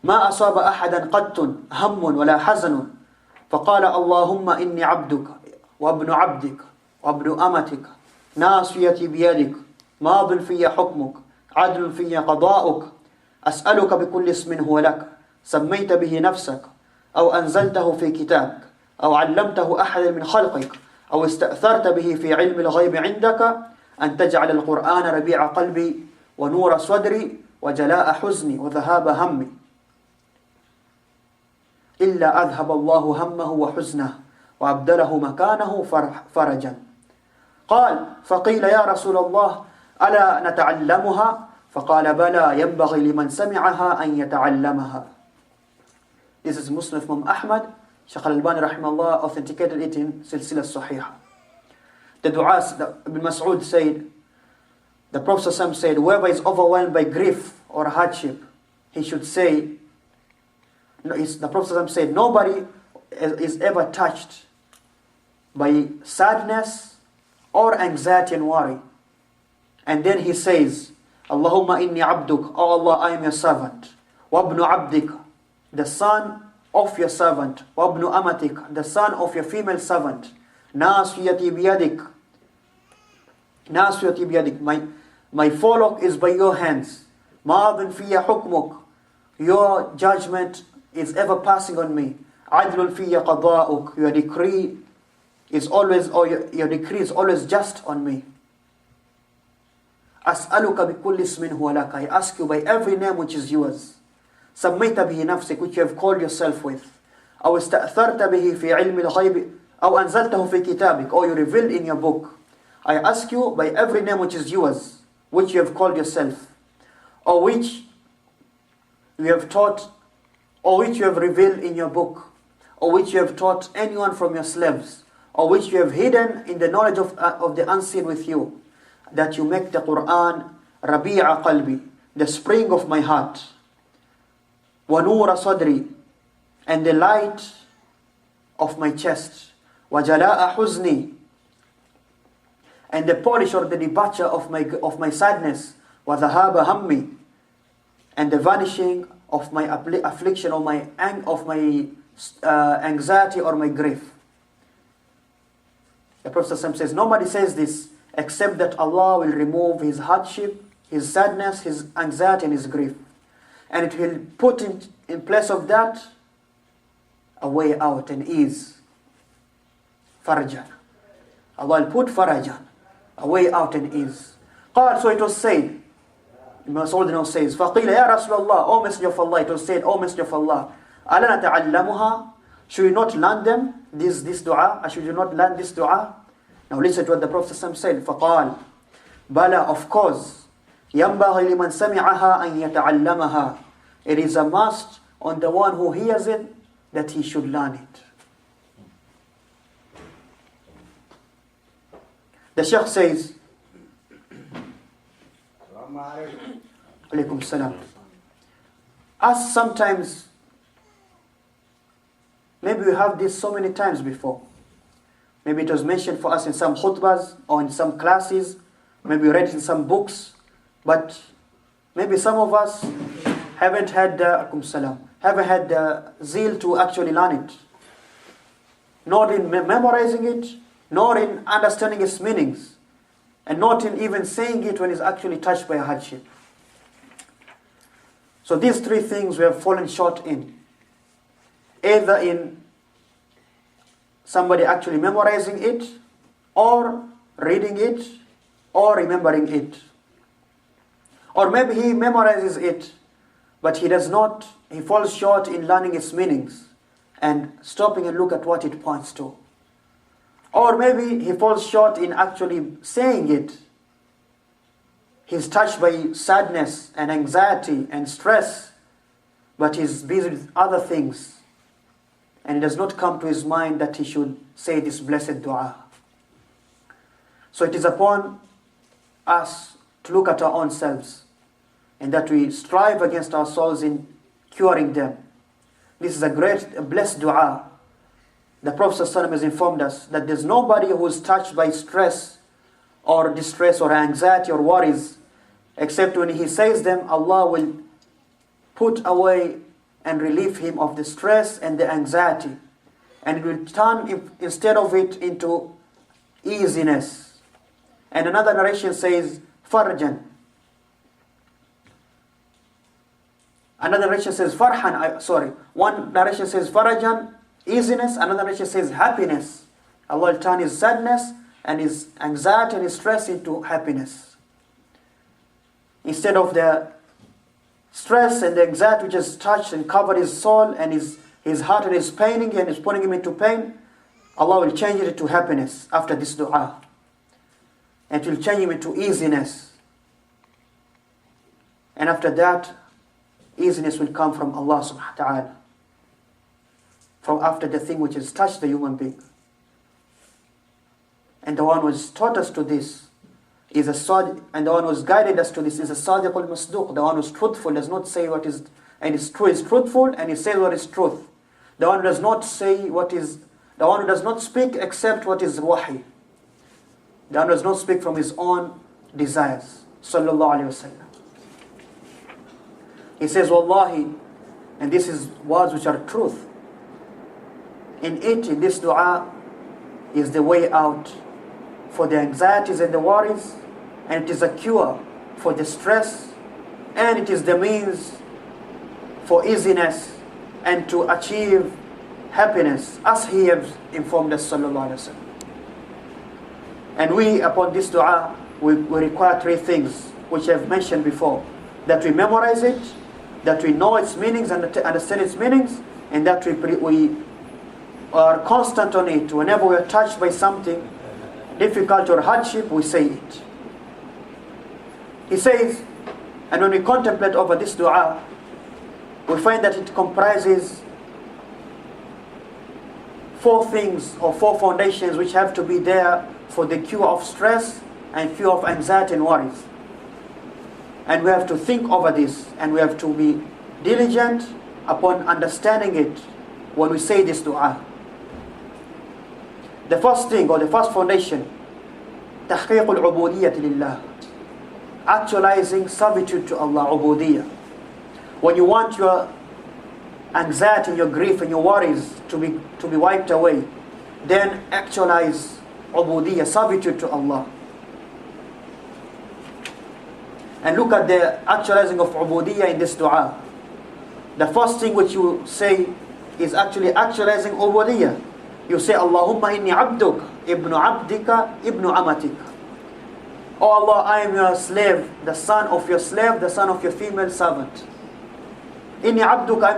ما أصاب أحدا قط هم ولا حزن فقال اللهم إني عبدك وابن عبدك وابن أمتك ناصيتي بيدك ماض في حكمك عدل في قضاؤك أسألك بكل اسم هو لك سميت به نفسك أو أنزلته في كتابك أو علمته أحد من خلقك أو استأثرت به في علم الغيب عندك أن تجعل القرآن ربيع قلبي ونور صدري وجلاء حزني وذهاب همي إلا أذهب الله همه وحزنه وأبدله مكانه فرجا. قال فقيل يا رسول الله ألا نتعلمها؟ فقال بلى ينبغي لمن سمعها أن يتعلمها. This is Muslim from Ahmad. Sheikh al-Albani rahimahullah authenticated it in Silsila Sahiha. The dua, Ibn Mas'ud said, the Prophet said, whoever is overwhelmed by grief or hardship, he should say, the Prophet said, nobody is ever touched by sadness or anxiety and worry. And then he says, Allahumma inni abduk, oh Allah, I am your servant. Wabnu abdik, the son of your servant. Wabnu amatik, the son of your female servant. Nasiyati biyadik, nasiyati biyadik, my forelock is by your hands. Ma'adun fiya hukmuk, your judgment is ever passing on me. Adlun fiya qada'uk, your decree is always, or your decree is always just on me. As'aluka bi kulli ismin huwa laka, I ask you by every name which is yours. Sammayta bihi nafsik, which you have called yourself with. Aw ista'tharta bihi fi ilmi al-ghayb, aw anzaltahu fi kitabik, or you revealed in your book. I ask you by every name which is yours, which you have called yourself, or which you have taught, or which you have revealed in your book, or which you have taught anyone from your slaves, or which you have hidden in the knowledge of the unseen with you, that you make the Quran Rabi'a qalbi, the spring of my heart, wa nura sadri, and the light of my chest, wa jala'a huzni, and the polish or the departure of my sadness, wa dhahaba hammi, and the vanishing of my affliction or my anxiety or my grief. The Prophet says, nobody says this except that Allah will remove his hardship, his sadness, his anxiety and his grief. And it will put in place of that a way out and ease. Farajan. Allah will put farajan, a way out and ease. So it was said, Ibn Mas'ud now says, فَقِيلَ يَا رَسُولَ اللَّهِ, O Messenger of Allah, it was said, O Messenger of Allah, أَلَا نَتَعَلَّمُهَا, should we not learn them, this dua, should you not learn this dua? Now listen to what the Prophet said, فَقَالَ Bala, of course, يَنْبَغِي لِمَنْ سَمِعَهَا أَنْ يَتَعَلَّمَهَا, it is a must on the one who hears it, that he should learn it. The Sheikh says, Alaykum salam. As sometimes, maybe we have this so many times before. Maybe it was mentioned for us in some khutbahs or in some classes. Maybe we read it in some books. But maybe some of us haven't had the zeal to actually learn it. Not in memorizing it, nor in understanding its meanings. And not in even saying it when it's actually touched by a hardship. So these three things we have fallen short in. Either in somebody actually memorizing it, or reading it, or remembering it. Or maybe he memorizes it, but he falls short in learning its meanings and stopping and look at what it points to. Or maybe he falls short in actually saying it. He's touched by sadness and anxiety and stress, but he's busy with other things. And it does not come to his mind that he should say this blessed dua. So it is upon us to look at our own selves, and that we strive against our souls in curing them. This is a blessed dua. The Prophet ﷺ has informed us that there's nobody who is touched by stress or distress or anxiety or worries, except when he says them, Allah will put away and relieve him of the stress and the anxiety. And it will turn, instead of it, into easiness. And another narration says, farjan. Another narration says, farhan, One narration says, farajan, easiness. Another narration says, happiness. Allah will turn his sadness and his anxiety and his stress into happiness. Instead of the stress and the anxiety which has touched and covered his soul and his heart and is paining and is putting him into pain, Allah will change it to happiness after this dua. And it will change him into easiness. And after that, easiness will come from Allah subhanahu wa ta'ala. From after the thing which has touched the human being. And the one who has taught us to this is a sadiq, and the one who has guided us to this is a sadiq al-masduq. The one who is truthful does not say what is, and is true is truthful, and he says what is truth. The one who does not say what is, the one who does not speak except what is wahi. The one who does not speak from his own desires. Sallallahu alayhi wa sallam. He says, Wallahi, and this is words which are truth. In this dua, is the way out for the anxieties and the worries, and it is a cure for the stress, and it is the means for easiness and to achieve happiness, as he has informed us, sallallahu alaihi wasallam. And we, upon this dua, we require three things, which I have mentioned before: that we memorize it, that we know its meanings and understand its meanings, and that we are constant on it. Whenever we are touched by something difficult or hardship, we say it. He says, and when we contemplate over this dua, we find that it comprises four things or four foundations which have to be there for the cure of stress and cure of anxiety and worries. And we have to think over this, and we have to be diligent upon understanding it when we say this dua. The first thing, or the first foundation, تحقيق العبودية لله, actualizing servitude to Allah, ubudiyah. When you want your anxiety, your grief and your worries to be wiped away, then actualize ubudiyah, servitude to Allah. And look at the actualizing of ubudiyah in this dua. The first thing which you say is actually actualizing ubudiyah. You say, Allahumma inni abduk, ibnu abdika, ibnu amatik. Oh Allah, I am your slave, the son of your slave, the son of your female servant. Inni abduk, I am